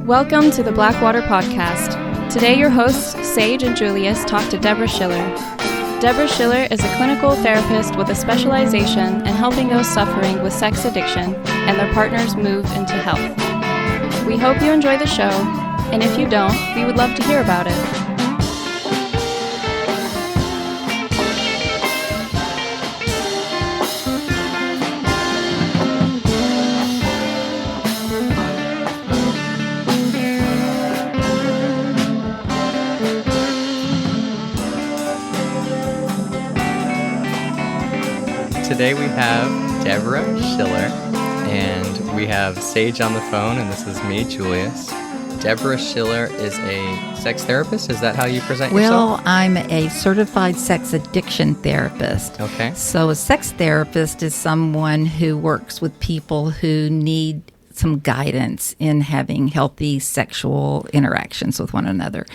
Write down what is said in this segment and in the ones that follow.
Welcome to the Blackwater Podcast. Today your hosts, Sage and Julius, talk to Deborah Schiller. Deborah Schiller is a clinical therapist with a specialization in helping those suffering with sex addiction and their partners move into health. We hope you enjoy the show, and if you don't, we would love to hear about it. Today we have Deborah Schiller, and we have Sage on the phone, and this is me, Julius. Deborah Schiller is a sex therapist. Is that how you present yourself? Well, I'm a certified sex addiction therapist. Okay. So a sex therapist is someone who works with people who need some guidance in having healthy sexual interactions with one another.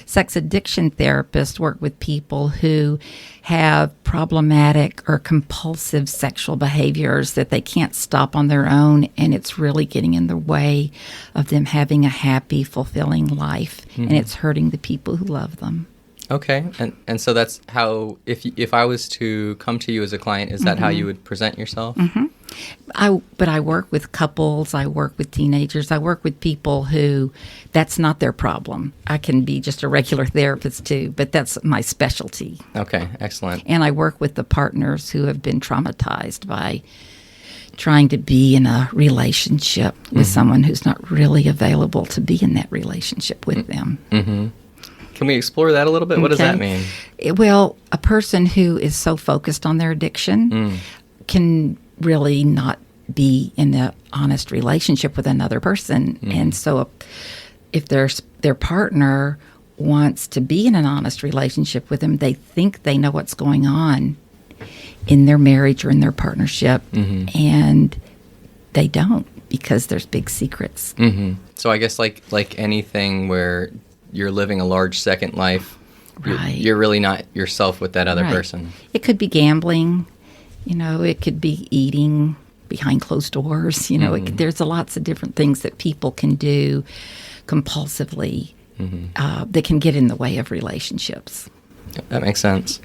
Sex addiction therapists work with people who have problematic or compulsive sexual behaviors that they can't stop on their own, and it's really getting in the way of them having a happy, fulfilling life, and it's hurting the people who love them. Okay, and so that's how, if I was to come to you as a client, is that how you would present yourself? But I work with couples, I work with teenagers, I work with people who that's not their problem. I can be just a regular therapist too, but that's my specialty. Okay, excellent. And I work with the partners who have been traumatized by trying to be in a relationship with someone who's not really available to be in that relationship with them. Can we explore that a little bit? What does that mean? Well, a person who is so focused on their addiction can really not be in an honest relationship with another person. And so if their partner wants to be in an honest relationship with them, they think they know what's going on in their marriage or in their partnership, and they don't, because there's big secrets. So I guess like anything where you're living a large second life, you're really not yourself with that other person. It could be gambling, it could be eating behind closed doors, there's lots of different things that people can do compulsively that can get in the way of relationships. That makes sense.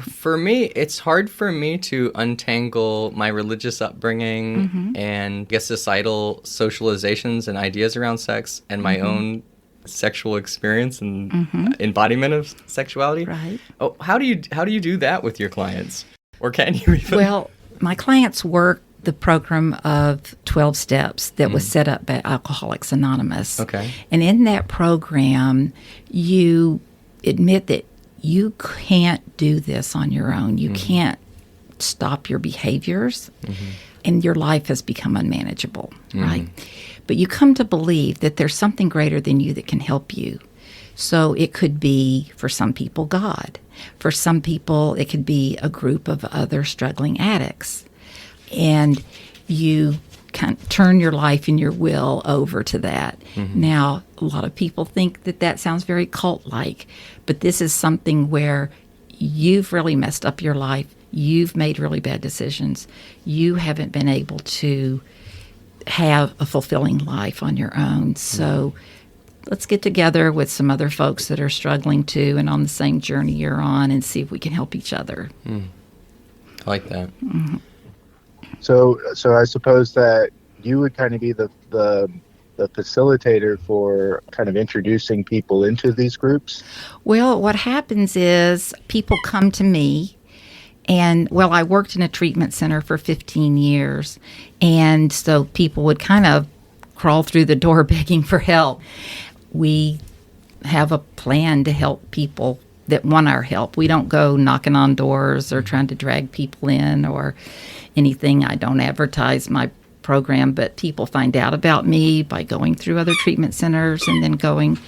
For me, it's hard for me to untangle my religious upbringing and, I guess, societal socializations and ideas around sex and my own sexual experience and embodiment of sexuality. Right. Oh, how do you do that with your clients? Or can you even? Well, my clients work the program of 12 steps that was set up by Alcoholics Anonymous. Okay. And in that program, you admit that you can't do this on your own. You can't stop your behaviors, and your life has become unmanageable, right? But you come to believe that there's something greater than you that can help you. So it could be, for some people, God. For some people, it could be a group of other struggling addicts. And you can turn your life and your will over to that. Now, a lot of people think that sounds very cult-like, but this is something where you've really messed up your life. You've made really bad decisions. You haven't been able to have a fulfilling life on your own. So let's get together with some other folks that are struggling too and on the same journey you're on and see if we can help each other. I like that. So I suppose that you would kind of be the facilitator for kind of introducing people into these groups? Well, what happens is people come to me, and, I worked in a treatment center for 15 years, and so people would kind of crawl through the door begging for help. We have a plan to help people that want our help. We don't go knocking on doors or trying to drag people in or anything. I don't advertise my program, but people find out about me by going through other treatment centers and then going,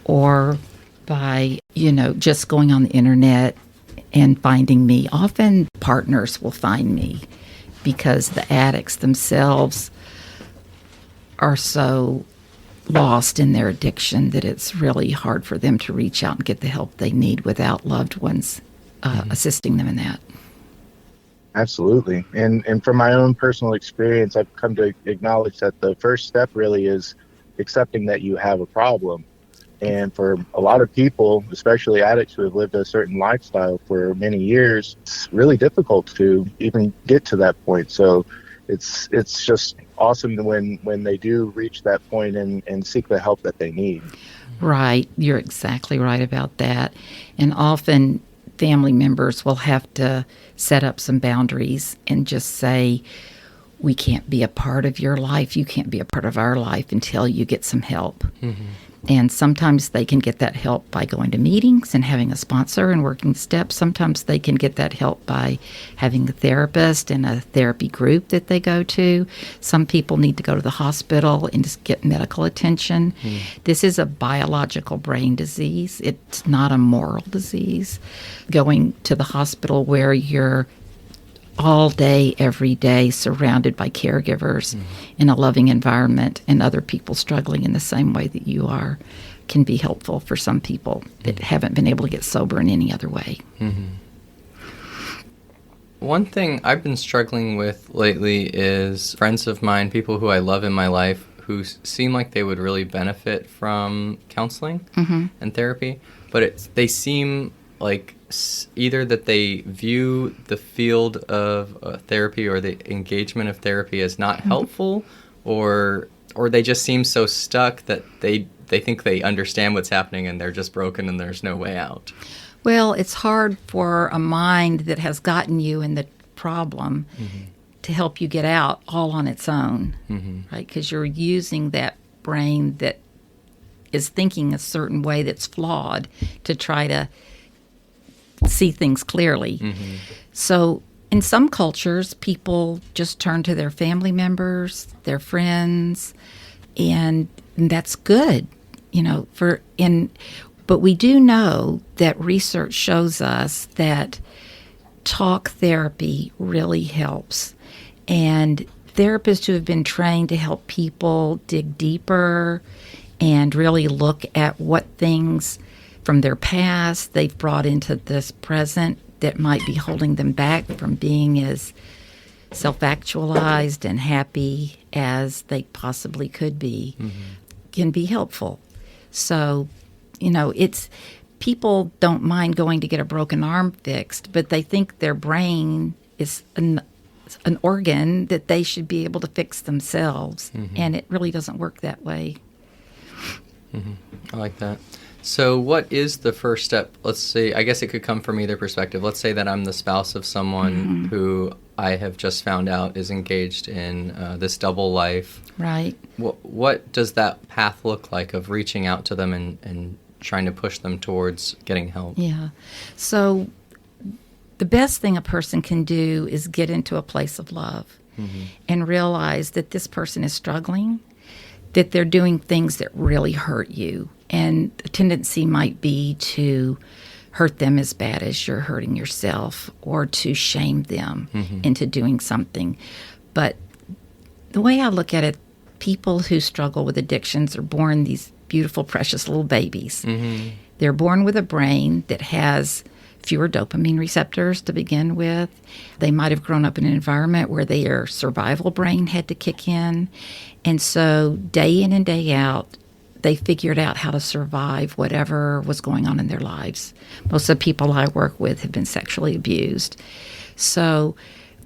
or by, just going on the internet and finding me. Often partners will find me because the addicts themselves are so lost in their addiction that it's really hard for them to reach out and get the help they need without loved ones assisting them in that. Absolutely. And from my own personal experience, I've come to acknowledge that the first step really is accepting that you have a problem. And for a lot of people, especially addicts who have lived a certain lifestyle for many years, it's really difficult to even get to that point. So it's just awesome when they do reach that point and seek the help that they need. Right. You're exactly right about that. And often family members will have to set up some boundaries and just say, we can't be a part of your life. You can't be a part of our life until you get some help. Mm-hmm. And sometimes they can get that help by going to meetings and having a sponsor and working steps. Sometimes they can get that help by having a therapist and a therapy group that they go to. Some people need to go to the hospital and just get medical attention. This is a biological brain disease. It's not a moral disease. Going to the hospital where you're all day, every day, surrounded by caregivers in a loving environment and other people struggling in the same way that you are can be helpful for some people that haven't been able to get sober in any other way. One thing I've been struggling with lately is friends of mine, people who I love in my life, who seem like they would really benefit from counseling and therapy, but they seem like either that they view the field of therapy or the engagement of therapy as not helpful, or they just seem so stuck that they think they understand what's happening and they're just broken and there's no way out. Well, it's hard for a mind that has gotten you in the problem to help you get out all on its own, right? Because you're using that brain that is thinking a certain way that's flawed to try to see things clearly. So in some cultures, people just turn to their family members, their friends, and that's good, but we do know that research shows us that talk therapy really helps. And therapists who have been trained to help people dig deeper and really look at what things from their past they've brought into this present that might be holding them back from being as self-actualized and happy as they possibly could be, can be helpful. So, it's people don't mind going to get a broken arm fixed, but they think their brain is an organ that they should be able to fix themselves, and it really doesn't work that way. I like that. So what is the first step? Let's say, I guess it could come from either perspective. Let's say that I'm the spouse of someone who I have just found out is engaged in this double life. Right. What does that path look like of reaching out to them and trying to push them towards getting help? Yeah. So the best thing a person can do is get into a place of love and realize that this person is struggling, that they're doing things that really hurt you. And the tendency might be to hurt them as bad as you're hurting yourself, or to shame them into doing something. But the way I look at it, people who struggle with addictions are born these beautiful, precious little babies. They're born with a brain that has fewer dopamine receptors to begin with. They might have grown up in an environment where their survival brain had to kick in. And so day in and day out, they figured out how to survive whatever was going on in their lives. Most of the people I work with have been sexually abused. So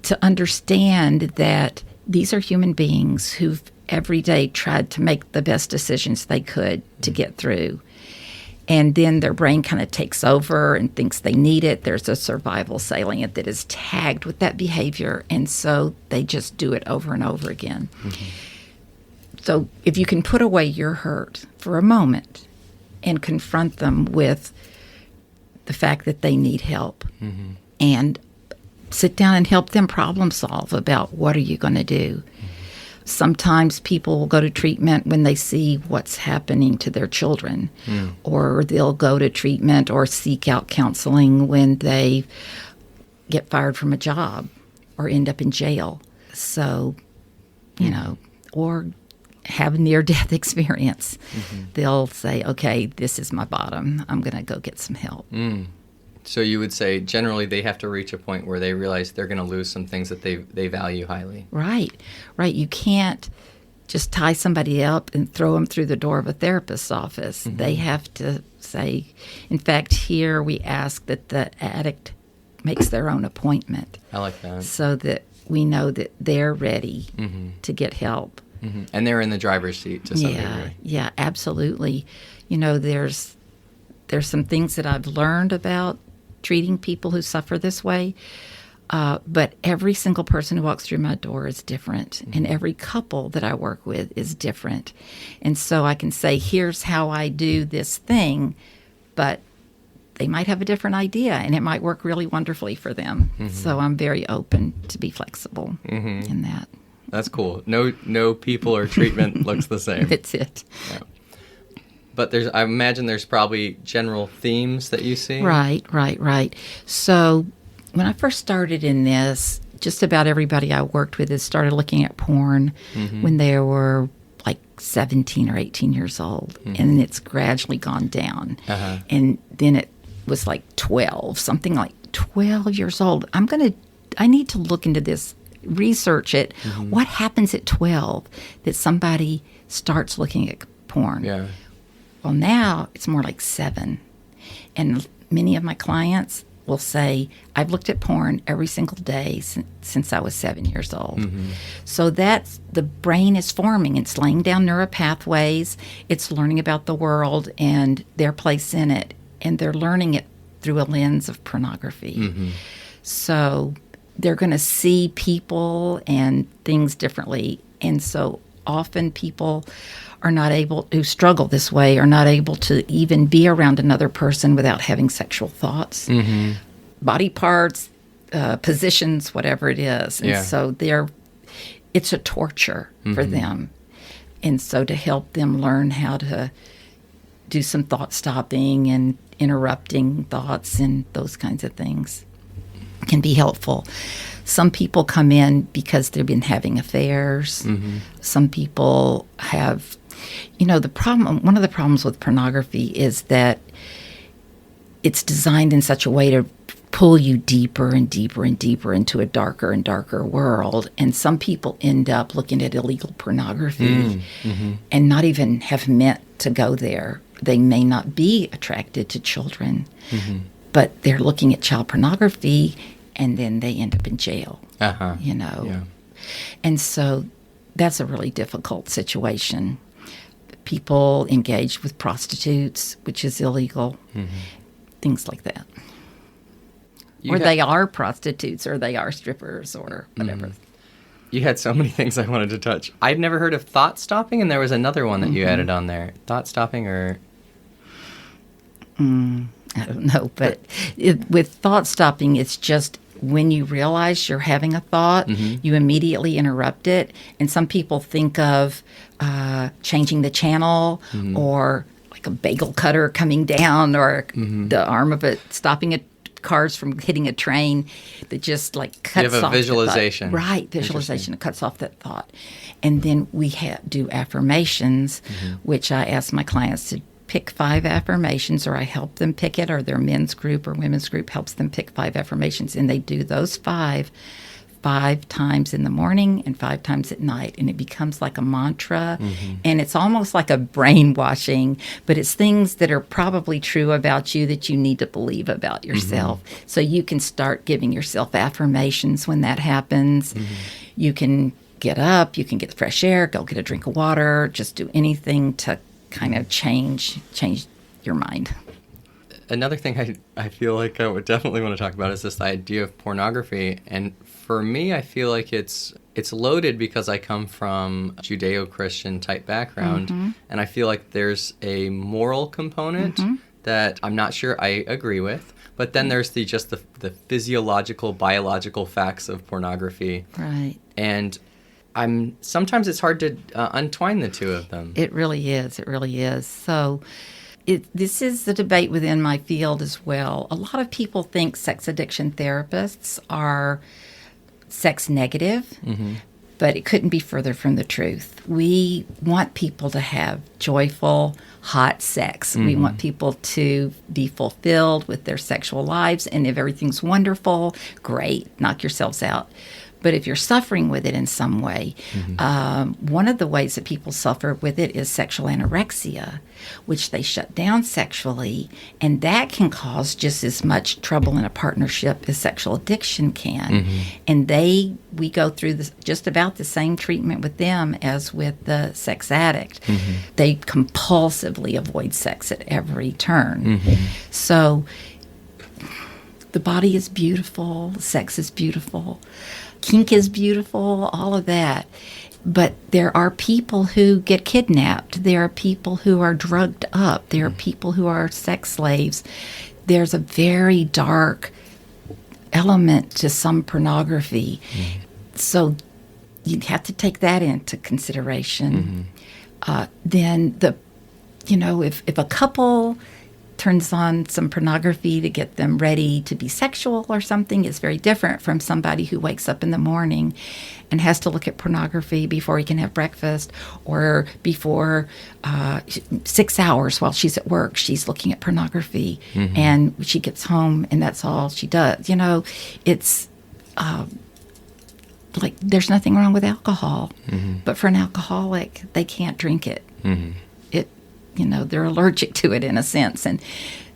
to understand that these are human beings who've every day tried to make the best decisions they could to get through. And then their brain kind of takes over and thinks they need it. There's a survival salient that is tagged with that behavior. And so they just do it over and over again. So if you can put away your hurt for a moment and confront them with the fact that they need help and sit down and help them problem solve about what are you going to do. Sometimes people will go to treatment when they see what's happening to their children, or they'll go to treatment or seek out counseling when they get fired from a job or end up in jail. So, or have a near-death experience. They'll say, okay, this is my bottom. I'm going to go get some help. So you would say generally they have to reach a point where they realize they're going to lose some things that they value highly. Right. You can't just tie somebody up and throw them through the door of a therapist's office. They have to say, in fact, here we ask that the addict makes their own appointment. I like that. So that we know that they're ready to get help. And they're in the driver's seat to some degree. Yeah, absolutely. You know, there's some things that I've learned about treating people who suffer this way. But every single person who walks through my door is different, and every couple that I work with is different. And so I can say, here's how I do this thing, but they might have a different idea, and it might work really wonderfully for them. So I'm very open to be flexible in that. That's cool. No people or treatment looks the same. That's it. Yeah. But I imagine there's probably general themes that you see. Right. So when I first started in this, just about everybody I worked with had started looking at porn when they were like 17 or 18 years old. And it's gradually gone down. And then it was like 12, something like 12 years old. I need to look into this, research it. What happens at 12 that somebody starts looking at porn? Yeah. Well, now it's more like 7. And many of my clients will say, I've looked at porn every single day since I was 7 years old. So that's, the brain is forming. It's laying down neural pathways. It's learning about the world and their place in it. And they're learning it through a lens of pornography. So they're going to see people and things differently. And so often people are not able, who struggle this way, are not able to even be around another person without having sexual thoughts, body parts, positions, whatever it is. And so it's a torture for them. And so to help them learn how to do some thought stopping and interrupting thoughts and those kinds of things can be helpful. Some people come in because they've been having affairs. Some people have, one of the problems with pornography is that it's designed in such a way to pull you deeper and deeper and deeper into a darker and darker world. And some people end up looking at illegal pornography and not even have meant to go there. They may not be attracted to children, but they're looking at child pornography, and then they end up in jail, And so that's a really difficult situation. People engage with prostitutes, which is illegal, things like that. They are prostitutes, or they are strippers, or whatever. You had so many things I wanted to touch. I'd never heard of thought stopping, and there was another one that you added on there. Thought stopping, or... I don't know, but with thought stopping, it's just when you realize you're having a thought, you immediately interrupt it. And some people think of changing the channel, or like a bagel cutter coming down, or the arm of it stopping cars from hitting a train that just like cuts off. You have a visualization. Right, visualization. It cuts off that thought. And then we do affirmations, which I ask my clients to pick 5 affirmations, or I help them pick it, or their men's group or women's group helps them pick 5 affirmations, and they do those 5 times in the morning and 5 times at night, and it becomes like a mantra. And it's almost like a brainwashing, but it's things that are probably true about you that you need to believe about yourself. So you can start giving yourself affirmations when that happens. You can get up, you can get the fresh air, go get a drink of water, just do anything to kind of change your mind. Another thing I feel like I would definitely want to talk about is this idea of pornography. And for me, I feel like it's loaded because I come from a Judeo-Christian type background. And I feel like there's a moral component that I'm not sure I agree with. But then there's the physiological, biological facts of pornography. Right. And sometimes it's hard to untwine the two of them. It really is. It really is. So this is the debate within my field as well. A lot of people think sex addiction therapists are sex negative, but it couldn't be further from the truth. We want people to have joyful, hot sex. We want people to be fulfilled with their sexual lives, and if everything's wonderful, great, knock yourselves out. But if you're suffering with it in some way, one of the ways that people suffer with it is sexual anorexia, which they shut down sexually, and that can cause just as much trouble in a partnership as sexual addiction can. And we go through just about the same treatment with them as with the sex addict. They compulsively avoid sex at every turn. So the body is beautiful, sex is beautiful, kink is beautiful, all of that. But there are people who get kidnapped. There are people who are drugged up. There are people who are sex slaves. There's a very dark element to some pornography. So you have to take that into consideration. Then if a couple turns on some pornography to get them ready to be sexual or something, it's very different from somebody who wakes up in the morning and has to look at pornography before he can have breakfast, or before 6 hours while she's at work, she's looking at pornography, and she gets home and that's all she does. It's like there's nothing wrong with alcohol, but for an alcoholic, they can't drink it. They're allergic to it in a sense. And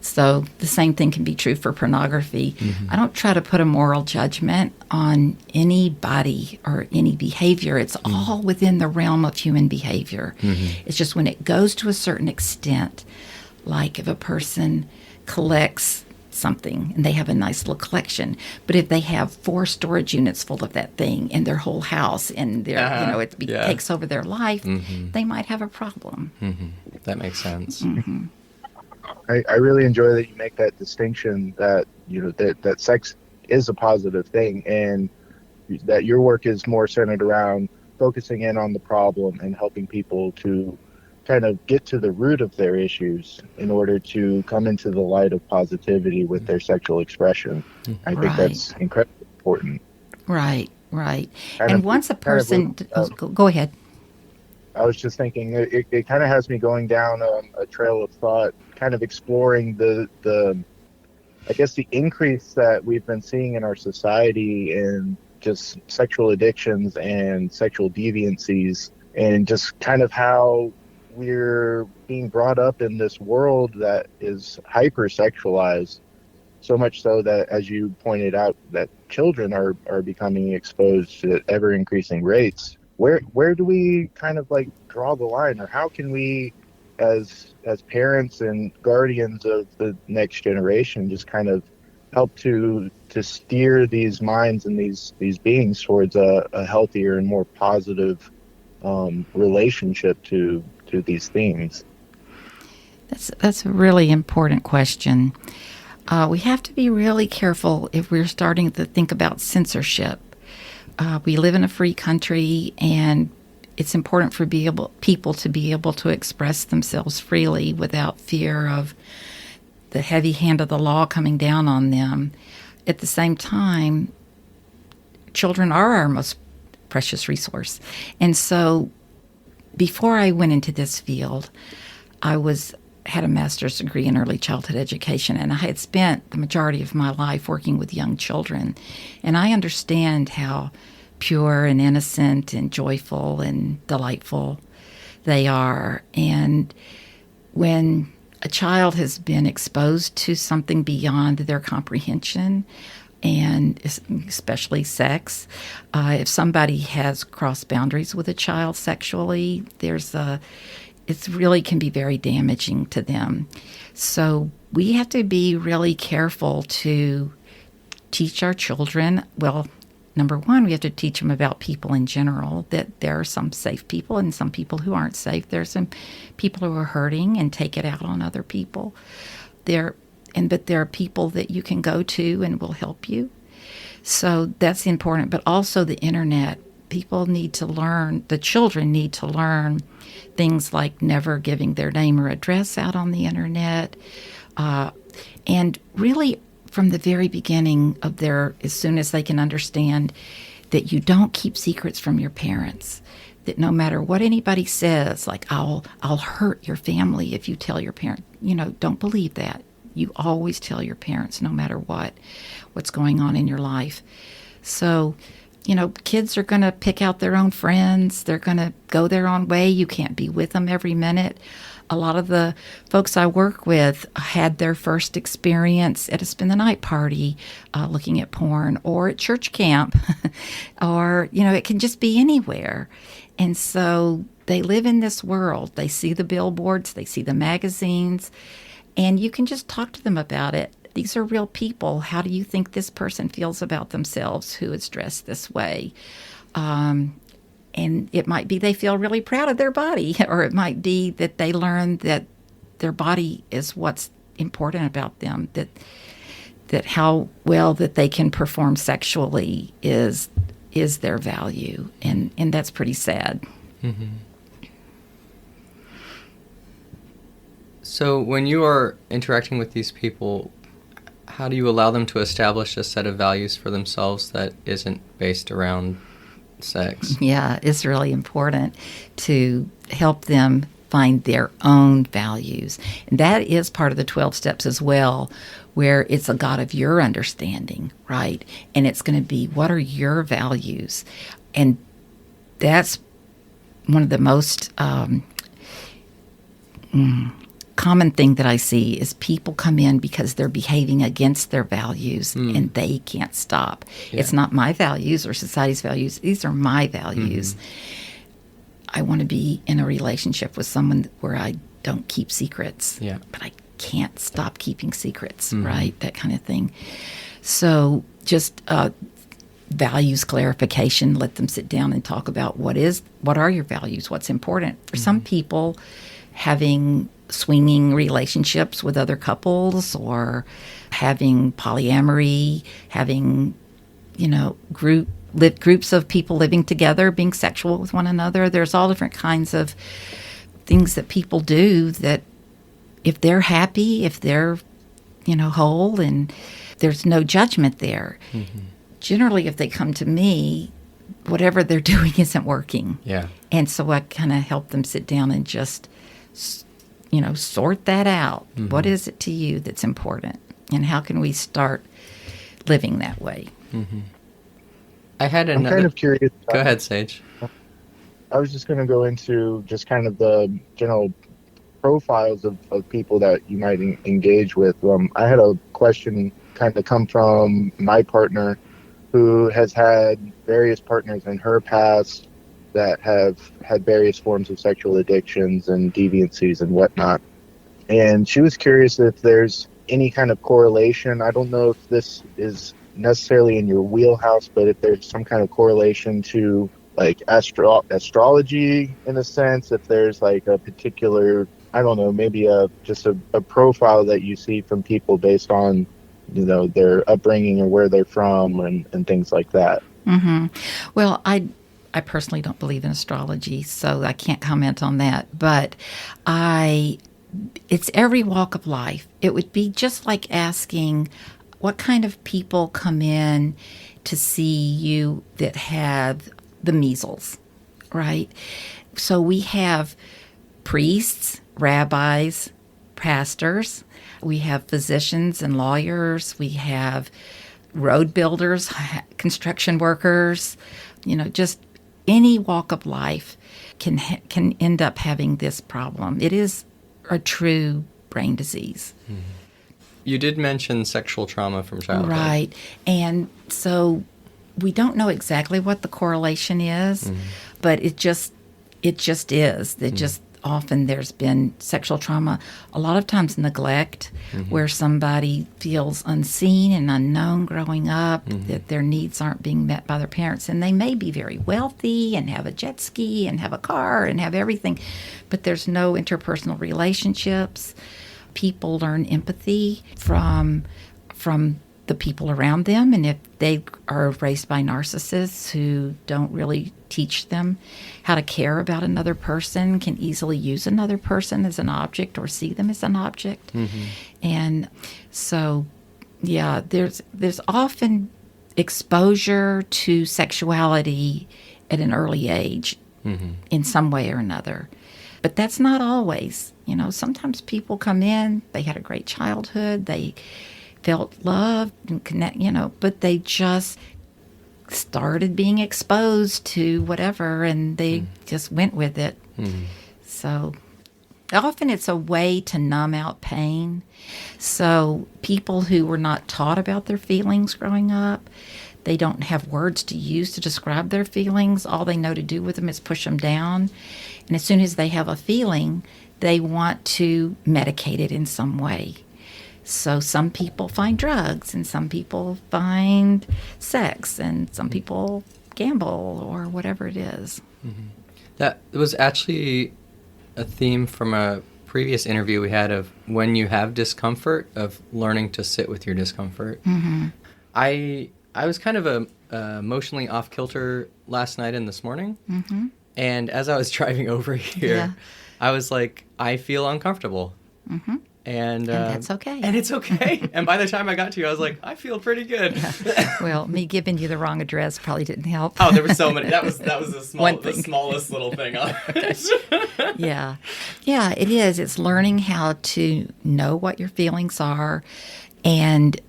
so the same thing can be true for pornography. I don't try to put a moral judgment on anybody or any behavior. It's all within the realm of human behavior. It's just when it goes to a certain extent, like if a person collects something and they have a nice little collection, but if they have 4 storage units full of that thing in their whole house and it takes over their life, they might have a problem. That makes sense. I really enjoy that you make that distinction that that sex is a positive thing, and that your work is more centered around focusing in on the problem and helping people to kind of get to the root of their issues in order to come into the light of positivity with their sexual expression. I think that's incredibly important. Right. And once a person... go ahead. I was just thinking, it kind of has me going down a trail of thought, kind of exploring the increase that we've been seeing in our society in just sexual addictions and sexual deviancies, and just kind of how we're being brought up in this world that is hyper-sexualized, so much so that, as you pointed out, that children are becoming exposed at ever-increasing rates. Where do we kind of draw the line, or how can we, as parents and guardians of the next generation, just kind of help to steer these minds and these beings towards a healthier and more positive relationship to these themes? That's a really important question. We have to be really careful if we're starting to think about censorship. We live in a free country, and it's important for people to be able to express themselves freely without fear of the heavy hand of the law coming down on them. At the same time, children are our most precious resource. And so before I went into this field, I had a master's degree in early childhood education, and I had spent the majority of my life working with young children. And I understand how pure and innocent and joyful and delightful they are. And when a child has been exposed to something beyond their comprehension, and especially sex, if somebody has crossed boundaries with a child sexually, it really can be very damaging to them. So we have to be really careful to teach our children. Well, number one, we have to teach them about people in general, that there are some safe people and some people who aren't safe. There are some people who are hurting and take it out on other people. But there are people that you can go to and will help you. So that's important. But also the internet. People need to learn, the children need to learn things like never giving their name or address out on the internet. And really from the very beginning of as soon as they can understand that you don't keep secrets from your parents. That no matter what anybody says, like I'll hurt your family if you tell your parent, don't believe that. You always tell your parents no matter what's going on in your life. So kids are going to pick out their own friends. They're going to go their own way. You can't be with them every minute. A lot of the folks I work with had their first experience at a spend the night party looking at porn, or at church camp, or, it can just be anywhere. And so they live in this world. They see the billboards, they see the magazines, and you can just talk to them about it. These are real people. How do you think this person feels about themselves who is dressed this way? And it might be they feel really proud of their body, or it might be that they learn that their body is what's important about them, that how well that they can perform sexually is their value, and that's pretty sad. Mm-hmm. So when you are interacting with these people, how do you allow them to establish a set of values for themselves that isn't based around sex? Yeah, it's really important to help them find their own values. And that is part of the 12 steps as well, where it's a God of your understanding, right? And it's going to be, what are your values? And that's one of the most common thing that I see is people come in because they're behaving against their values and they can't stop. Yeah. It's not my values or society's values. These are my values. I want to be in a relationship with someone where I don't keep secrets, but I can't stop keeping secrets, right? That kind of thing. So just values clarification, let them sit down and talk about what are your values, what's important. For some people, having swinging relationships with other couples, or having polyamory, having, groups of people living together, being sexual with one another. There's all different kinds of things that people do that if they're happy, if they're, whole, and there's no judgment there. Generally, if they come to me, whatever they're doing isn't working. Yeah. And so I kind of help them sit down and just sort that out. What is it to you that's important? And how can we start living that way? I had another... I'm kind of curious. Go ahead, Sage. I was just going to go into just kind of the general profiles of people that you might engage with. I had a question kind of come from my partner, who has had various partners in her past that have had various forms of sexual addictions and deviancies and whatnot. And she was curious if there's any kind of correlation. I don't know if this is necessarily in your wheelhouse, but if there's some kind of correlation to like astrology in a sense, if there's like a particular, I don't know, maybe just a profile that you see from people based on, their upbringing or where they're from and things like that. Well, I personally don't believe in astrology, so I can't comment on that. But it's every walk of life. It would be just like asking what kind of people come in to see you that have the measles, right? So we have priests, rabbis, pastors. We have physicians and lawyers. We have road builders, construction workers, just any walk of life can end up having this problem. It is a true brain disease. You did mention sexual trauma from childhood. Right. And so we don't know exactly what the correlation is, but it just is. It just often there's been sexual trauma, a lot of times neglect, where somebody feels unseen and unknown growing up, that their needs aren't being met by their parents. And they may be very wealthy and have a jet ski and have a car and have everything, but there's no interpersonal relationships. People learn empathy from the people around them, and if they are raised by narcissists who don't really teach them how to care about another person, can easily use another person as an object or see them as an object. And so, there's often exposure to sexuality at an early age in some way or another. But that's not always. Sometimes people come in, they had a great childhood, they felt loved and connect, but they just started being exposed to whatever, and they just went with it. So often it's a way to numb out pain. So people who were not taught about their feelings growing up, they don't have words to use to describe their feelings. All they know to do with them is push them down. And as soon as they have a feeling, they want to medicate it in some way. So some people find drugs, and some people find sex, and some people gamble, or whatever it is. That was actually a theme from a previous interview we had of when you have discomfort, of learning to sit with your discomfort. I was kind of emotionally off kilter last night and this morning. And as I was driving over here, I was like, I feel uncomfortable. And that's okay. And it's okay. And by the time I got to you, I was like, I feel pretty good. Well, me giving you the wrong address probably didn't help. Oh, there were so many. That was the smallest little thing on it. Yeah, it is. It's learning how to know what your feelings are, and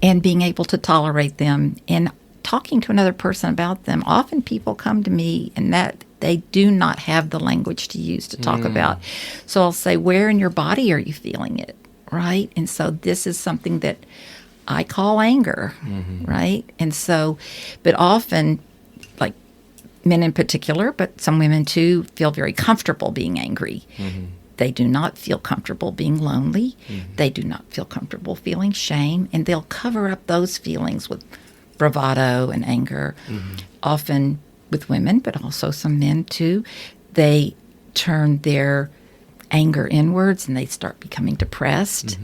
being able to tolerate them, and talking to another person about them. Often people come to me and that they do not have the language to use to talk about. So I'll say, where in your body are you feeling it, right? And so this is something that I call anger, right? And so, but often, like men in particular, but some women too, feel very comfortable being angry. They do not feel comfortable being lonely. They do not feel comfortable feeling shame, and they'll cover up those feelings with bravado and anger. Often with women, but also some men too, they turn their anger inwards and they start becoming depressed.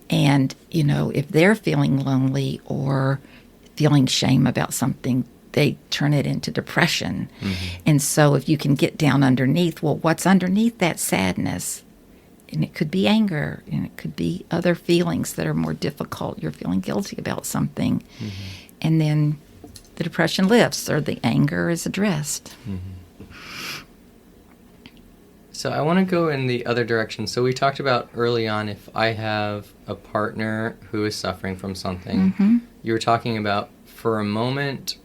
And, you know, if they're feeling lonely or feeling shame about something, they turn it into depression. And so if you can get down underneath, well, what's underneath that sadness? And it could be anger, and it could be other feelings that are more difficult. You're feeling guilty about something. And then the depression lifts, or the anger is addressed. So I want to go in the other direction. So we talked about early on, if I have a partner who is suffering from something, you were talking about, for a moment,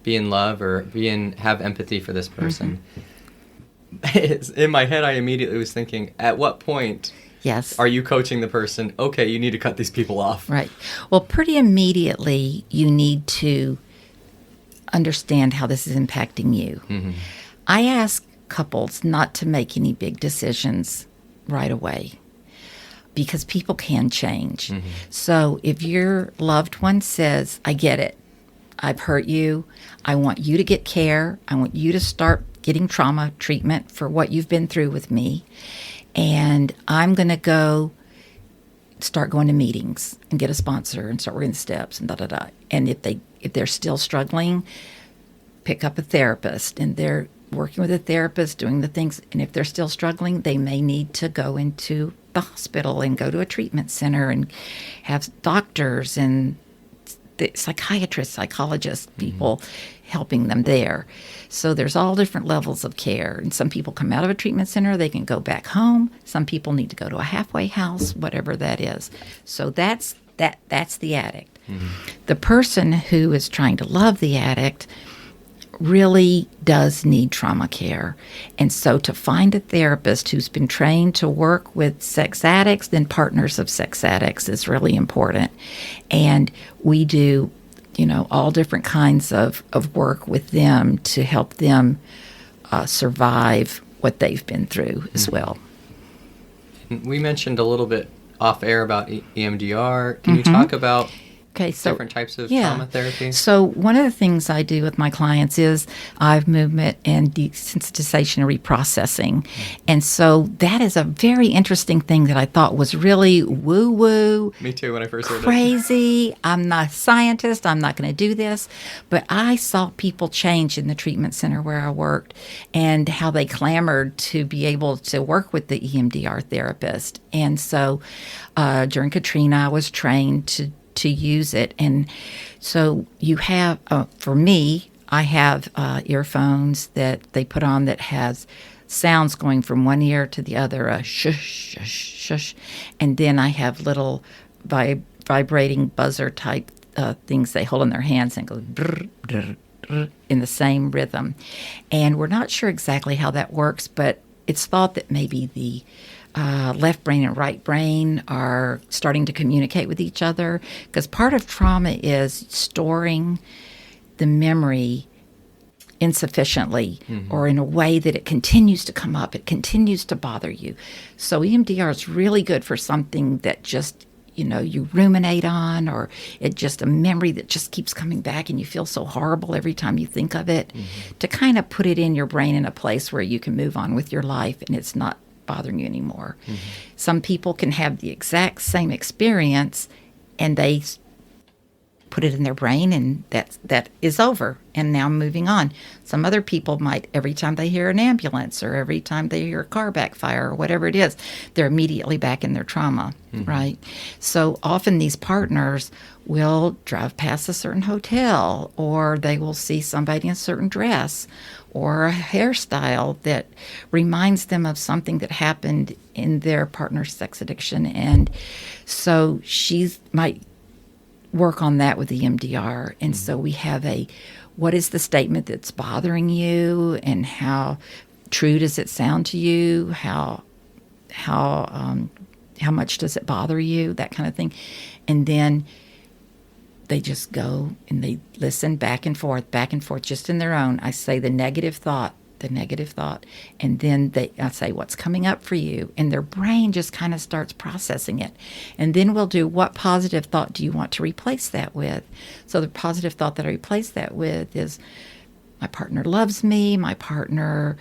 be in love or have empathy for this person. In my head, I immediately was thinking, at what point are you coaching the person, okay, you need to cut these people off? Right. Well, pretty immediately, you need to understand how this is impacting you. I ask couples not to make any big decisions right away, because people can change. So if your loved one says, I get it, I've hurt you, I want you to get care, I want you to start getting trauma treatment for what you've been through with me, and I'm going to start going to meetings and get a sponsor and start working the steps and da-da-da. And if they're still struggling, pick up a therapist, and they're working with a therapist, doing the things. And if they're still struggling, they may need to go into the hospital and go to a treatment center and have doctors and the psychiatrists, psychologists, people helping them there. So there's all different levels of care. And some people come out of a treatment center, they can go back home. Some people need to go to a halfway house, whatever that is. So that's the addict. The person who is trying to love the addict really does need trauma care. And so to find a therapist who's been trained to work with sex addicts, then partners of sex addicts, is really important. And we do, all different kinds of work with them to help them survive what they've been through as well. We mentioned a little bit off air about EMDR. Can you talk about different types of trauma therapy? So one of the things I do with my clients is eye movement and desensitization and reprocessing. And so that is a very interesting thing that I thought was really woo-woo. Me too, when I first heard it. Crazy. I'm not a scientist. I'm not going to do this. But I saw people change in the treatment center where I worked, and how they clamored to be able to work with the EMDR therapist. And so during Katrina, I was trained to use it. And so you have, for me, I have earphones that they put on that has sounds going from one ear to the other, a shush, shush, shush. And then I have little vibrating buzzer type things they hold in their hands and go brr, brr, in the same rhythm. And we're not sure exactly how that works, but it's thought that maybe the left brain and right brain are starting to communicate with each other, because part of trauma is storing the memory insufficiently or in a way that it continues to come up, it continues to bother you. So EMDR is really good for something that just, you ruminate on, or it just a memory that just keeps coming back and you feel so horrible every time you think of it, to kind of put it in your brain in a place where you can move on with your life and it's not bothering you anymore. Some people can have the exact same experience and they put it in their brain and that is over and now moving on. Some other people might, every time they hear an ambulance or every time they hear a car backfire or whatever it is, they're immediately back in their trauma, right? So often these partners will drive past a certain hotel, or they will see somebody in a certain dress or a hairstyle that reminds them of something that happened in their partner's sex addiction. And so she might work on that with the EMDR. And so we have what is the statement that's bothering you, and how true does it sound to you? How much does it bother you? That kind of thing. And then they just go and they listen back and forth, just in their own. I say the negative thought, and then I say, what's coming up for you? And their brain just kind of starts processing it. And then we'll do, what positive thought do you want to replace that with? So the positive thought that I replace that with is, my partner loves me, my partner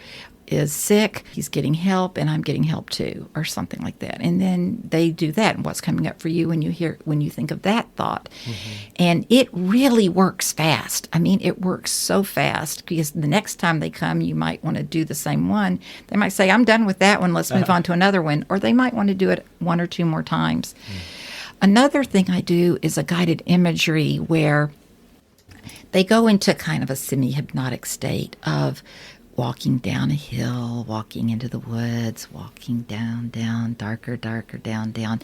is sick, he's getting help, and I'm getting help too, or something like that. And then they do that, and what's coming up for you when you think of that thought. And it really works fast. I mean, it works so fast, because the next time they come, you might want to do the same one. They might say, I'm done with that one, let's move on to another one. Or they might want to do it one or two more times. Another thing I do is a guided imagery where they go into kind of a semi-hypnotic state of walking down a hill, walking into the woods, walking down, darker, down,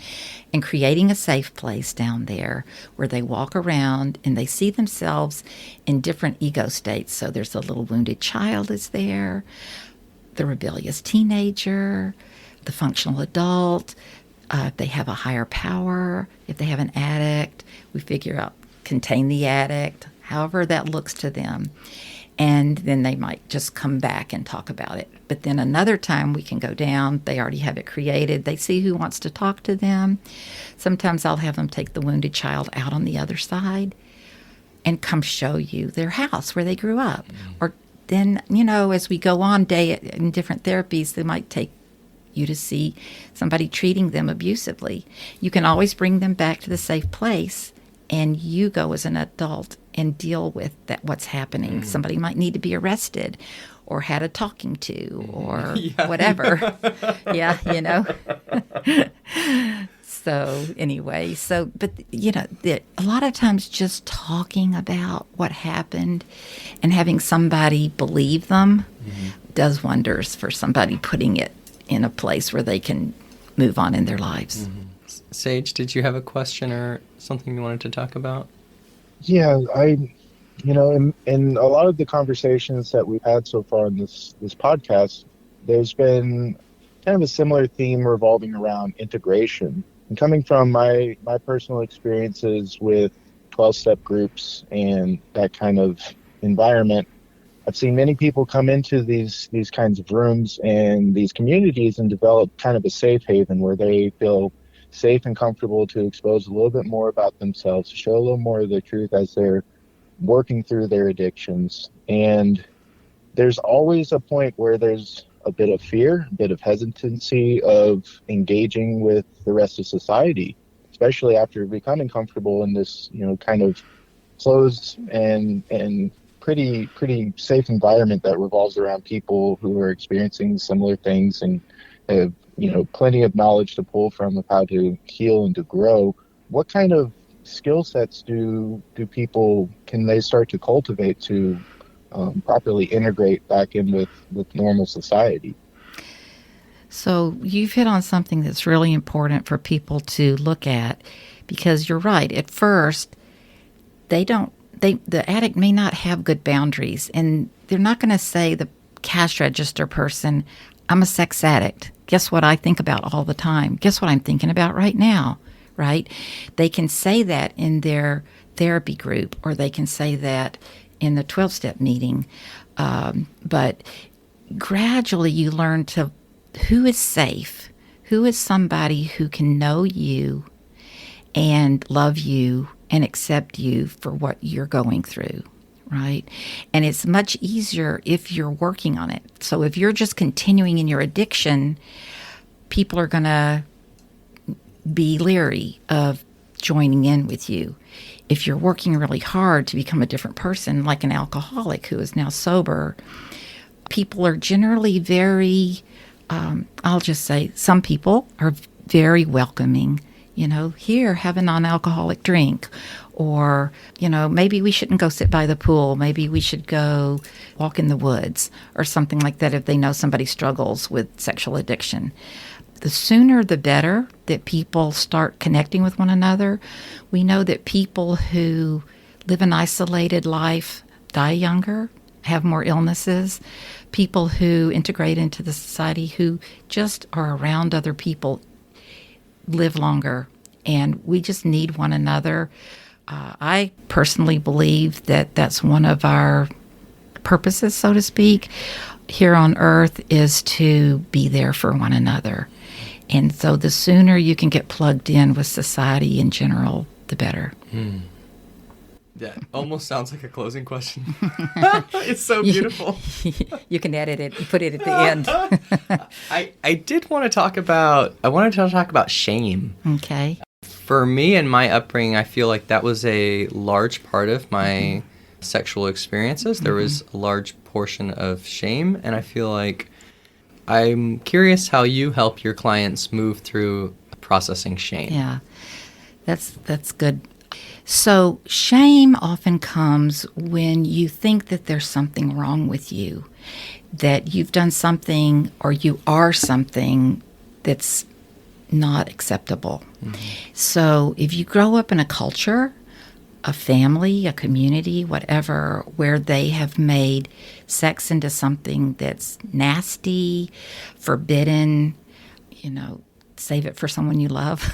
and creating a safe place down there where they walk around and they see themselves in different ego states. So there's a little wounded child is there, the rebellious teenager, the functional adult. If they have a higher power, if they have an addict, we figure out, contain the addict, however that looks to them. And then they might just come back and talk about it. But then another time we can go down, they already have it created. They see who wants to talk to them. Sometimes I'll have them take the wounded child out on the other side and come show you their house where they grew up. Or then, as we go on in different therapies, they might take you to see somebody treating them abusively. You can always bring them back to the safe place, and you go as an adult and deal with what's happening. Somebody might need to be arrested or had a talking to or whatever. So anyway, but a lot of times just talking about what happened and having somebody believe them does wonders for somebody, putting it in a place where they can move on in their lives. Sage, did you have a question or something you wanted to talk about? Yeah, in a lot of the conversations that we've had so far in this podcast, there's been kind of a similar theme revolving around integration. And coming from my personal experiences with 12-step groups and that kind of environment, I've seen many people come into these kinds of rooms and these communities and develop kind of a safe haven where they feel safe and comfortable to expose a little bit more about themselves, to show a little more of the truth as they're working through their addictions. And there's always a point where there's a bit of fear, a bit of hesitancy of engaging with the rest of society, especially after becoming comfortable in this, kind of closed and pretty safe environment that revolves around people who are experiencing similar things and have, plenty of knowledge to pull from of how to heal and to grow. What kind of skill sets can they start to cultivate to properly integrate back in with normal society? So you've hit on something that's really important for people to look at, because you're right. At first, they don't the addict may not have good boundaries, and they're not going to say, the cash register person, I'm a sex addict. Guess what I think about all the time? Guess what I'm thinking about right now, right? They can say that in their therapy group, or they can say that in the 12-step meeting. But gradually you learn to who is safe, who is somebody who can know you and love you and accept you for what you're going through, right? And it's much easier if you're working on it. So if you're just continuing in your addiction, people are going to be leery of joining in with you. If you're working really hard to become a different person, like an alcoholic who is now sober, people are generally very, I'll just say, some people are very welcoming. Here, have a non-alcoholic drink. Or, maybe we shouldn't go sit by the pool. Maybe we should go walk in the woods or something like that if they know somebody struggles with sexual addiction. The sooner the better that people start connecting with one another. We know that people who live an isolated life die younger, have more illnesses. People who integrate into the society, who just are around other people, live longer. And we just need one another. I personally believe that that's one of our purposes, so to speak, here on earth, is to be there for one another. And so the sooner you can get plugged in with society in general, the better. That almost sounds like a closing question. It's so beautiful. You can edit it and put it at the end. I wanted to talk about shame. Okay. For me and my upbringing, I feel like that was a large part of my sexual experiences. There was a large portion of shame, and I feel like I'm curious how you help your clients move through processing shame. Yeah, that's good. So shame often comes when you think that there's something wrong with you, that you've done something or you are something that's not acceptable. So if you grow up in a culture, a family, a community, whatever, where they have made sex into something that's nasty, forbidden, save it for someone you love.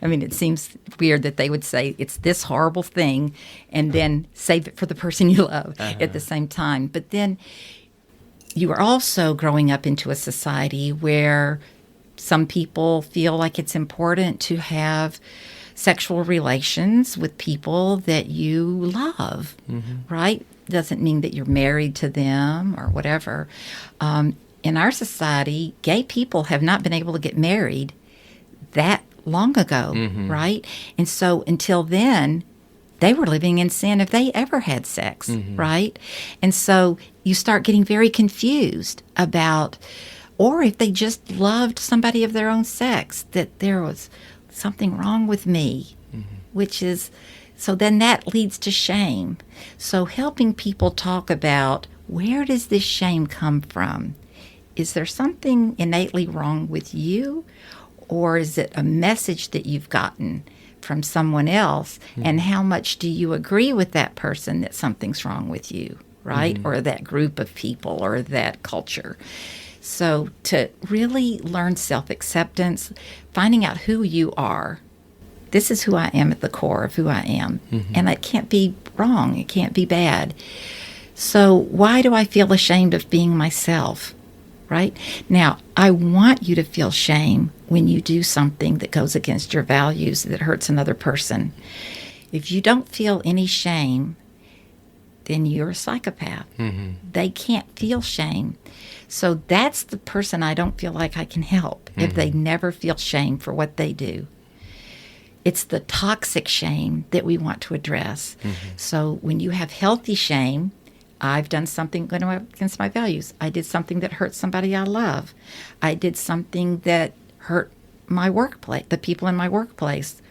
I mean, it seems weird that they would say it's this horrible thing and then save it for the person you love at the same time. But then you are also growing up into a society where some people feel like it's important to have sexual relations with people that you love, right? Doesn't mean that you're married to them or whatever. In our society, gay people have not been able to get married that long ago, right? And so until then, they were living in sin if they ever had sex, right? And so you start getting very confused about, or if they just loved somebody of their own sex, that there was something wrong with me, which is, so then that leads to shame. So helping people talk about, where does this shame come from? Is there something innately wrong with you? Or is it a message that you've gotten from someone else? And how much do you agree with that person that something's wrong with you, right? Or that group of people or that culture. So to really learn self-acceptance, finding out who you are. This is who I am at the core of who I am. And it can't be wrong. It can't be bad. So why do I feel ashamed of being myself? Right? Now, I want you to feel shame when you do something that goes against your values, that hurts another person. If you don't feel any shame, then you're a psychopath. They can't feel shame. So that's the person I don't feel like I can help if they never feel shame for what they do. It's the toxic shame that we want to address. So when you have healthy shame, I've done something going against my values. I did something that hurt somebody I love. I did something that hurt my workplace, the people in my workplace.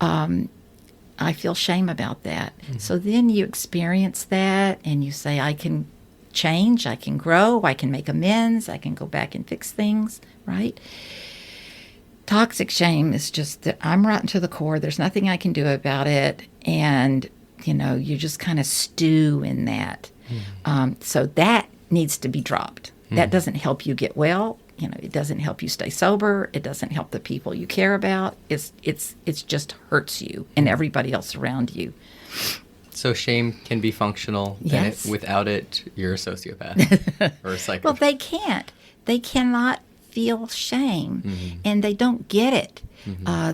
I feel shame about that. So then you experience that and you say, I can change, I can grow, I can make amends, I can go back and fix things, right? Toxic shame is just that I'm rotten to the core. There's nothing I can do about it. And you just kind of stew in that. So that needs to be dropped. That doesn't help you get well. It doesn't help you stay sober. It doesn't help the people you care about. It's just hurts you and everybody else around you. So shame can be functional. Yes. And without it, you're a sociopath or a psychopath. Well, they can't. They cannot feel shame, and they don't get it.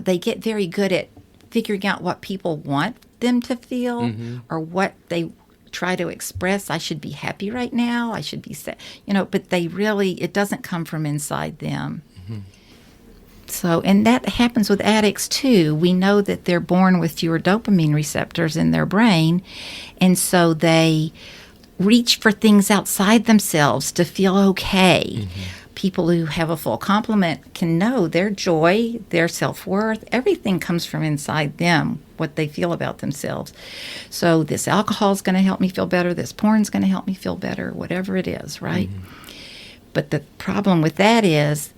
They get very good at figuring out what people want them to feel or what they try to express. I should be happy right now. I should be sad. But it doesn't come from inside them. So, and that happens with addicts too. We know that they're born with fewer dopamine receptors in their brain, and so they reach for things outside themselves to feel okay. People who have a full complement can know their joy, their self-worth, everything comes from inside them, what they feel about themselves. So this alcohol is going to help me feel better, this porn's going to help me feel better, whatever it is, right? But the problem with that is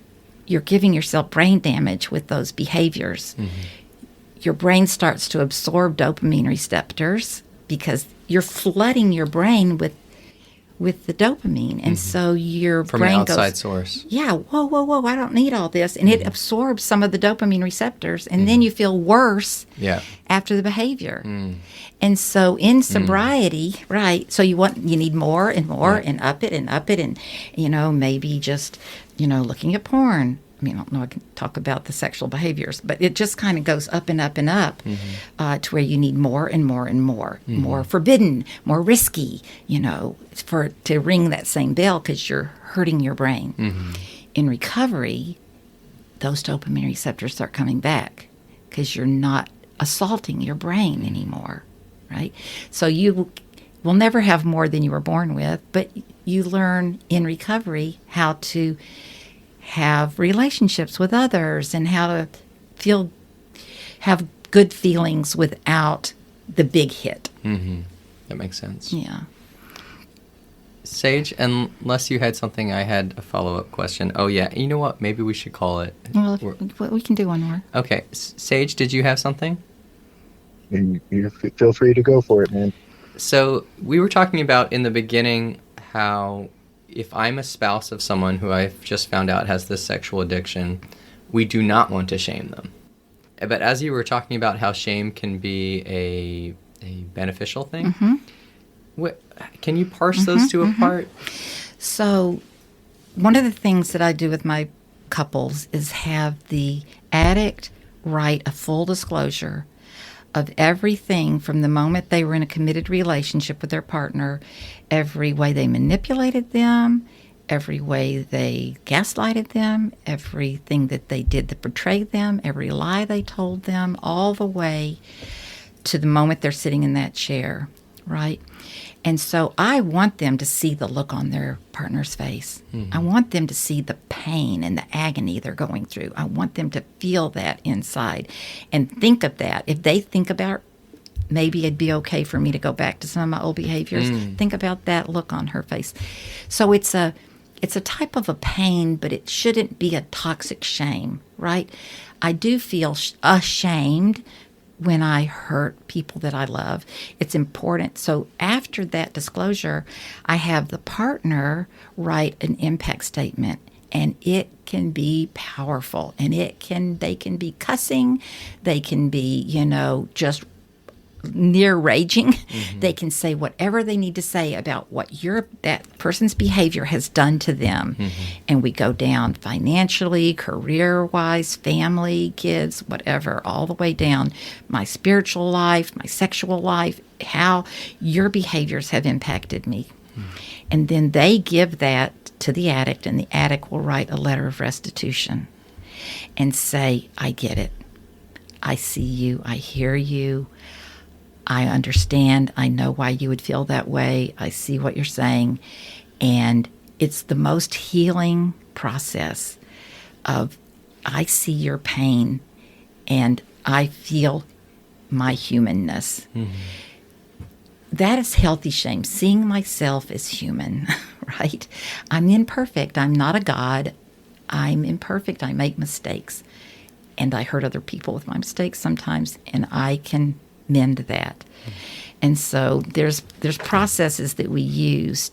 you're giving yourself brain damage with those behaviors. Your brain starts to absorb dopamine receptors because you're flooding your brain with the dopamine. And so your From brain an outside goes, source. yeah, whoa, I don't need all this. And it absorbs some of the dopamine receptors, and then you feel worse after the behavior. And so in sobriety, right, so you need more and more and up it, and, maybe just, looking at porn. I mean, I don't know, I can talk about the sexual behaviors, but it just kind of goes up and up and up to where you need more and more and more, more forbidden, more risky, to ring that same bell because you're hurting your brain. In recovery, those dopamine receptors start coming back because you're not assaulting your brain anymore, right? So you will never have more than you were born with, but you learn in recovery how to have relationships with others and how to have good feelings without the big hit. That makes sense. Yeah. Sage, unless you had something, I had a follow-up question. Oh, yeah. You know what? Maybe we should call it. Well, we can do one more. Okay. Sage, did you have something? You feel free to go for it, man. So we were talking about in the beginning how if I'm a spouse of someone who I've just found out has this sexual addiction, we do not want to shame them. But as you were talking about how shame can be a beneficial thing, can you parse those two apart? So one of the things that I do with my couples is have the addict write a full disclosure of everything from the moment they were in a committed relationship with their partner, every way they manipulated them, every way they gaslighted them, everything that they did to betray them, every lie they told them, all the way to the moment they're sitting in that chair, right? And so I want them to see the look on their partner's face. I want them to see the pain and the agony they're going through. I want them to feel that inside and think of that. If they think about, maybe it'd be okay for me to go back to some of my old behaviors, think about that look on her face. So it's a type of a pain, but it shouldn't be a toxic shame, right? I do feel ashamed when I hurt people that I love. It's important. So after that disclosure, I have the partner write an impact statement, and it can be powerful, and they can be cussing, they can be, just near raging. They can say whatever they need to say about what that person's behavior has done to them. And we go down financially, career-wise, family, kids, whatever, all the way down my spiritual life, my sexual life, how your behaviors have impacted me. And then they give that to the addict, and the addict will write a letter of restitution and say, I get it. I see you. I hear you. I understand. I know why you would feel that way. I see what you're saying. And it's the most healing process of, I see your pain and I feel my humanness. That is healthy shame, seeing myself as human, right? I'm imperfect. I'm not a God. I'm imperfect. I make mistakes. And I hurt other people with my mistakes sometimes, and I can mend that. And so there's processes that we use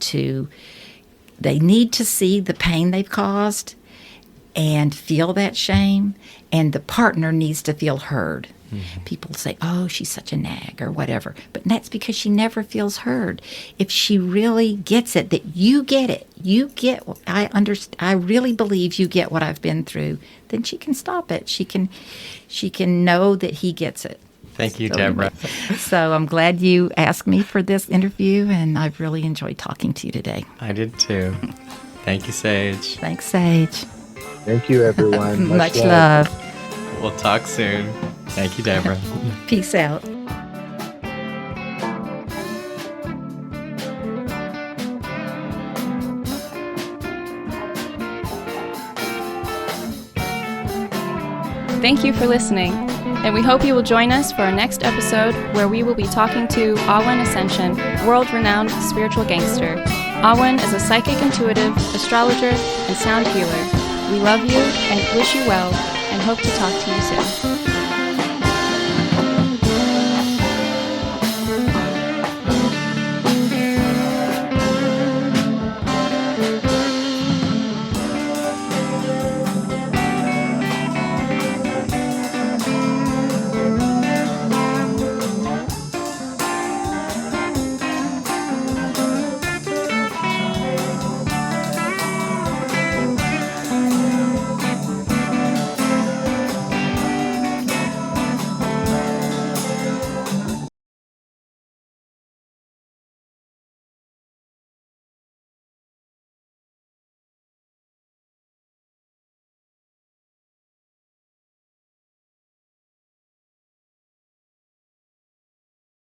they need to see the pain they've caused and feel that shame, and the partner needs to feel heard. People say, oh, she's such a nag or whatever. But that's because she never feels heard. If she really gets it, that you get it, I really believe you get what I've been through, then she can stop it. She can know that he gets it. Thank you, Deborah. So I'm glad you asked me for this interview, and I've really enjoyed talking to you today. I did too. Thank you, Sage. Thanks, Sage. Thank you, everyone. Much love. We'll talk soon. Thank you, Deborah. Peace out. Thank you for listening, and we hope you will join us for our next episode where we will be talking to Awen Ascension, world-renowned spiritual gangster. Awen is a psychic intuitive, astrologer, and sound healer. We love you and wish you well and hope to talk to you soon.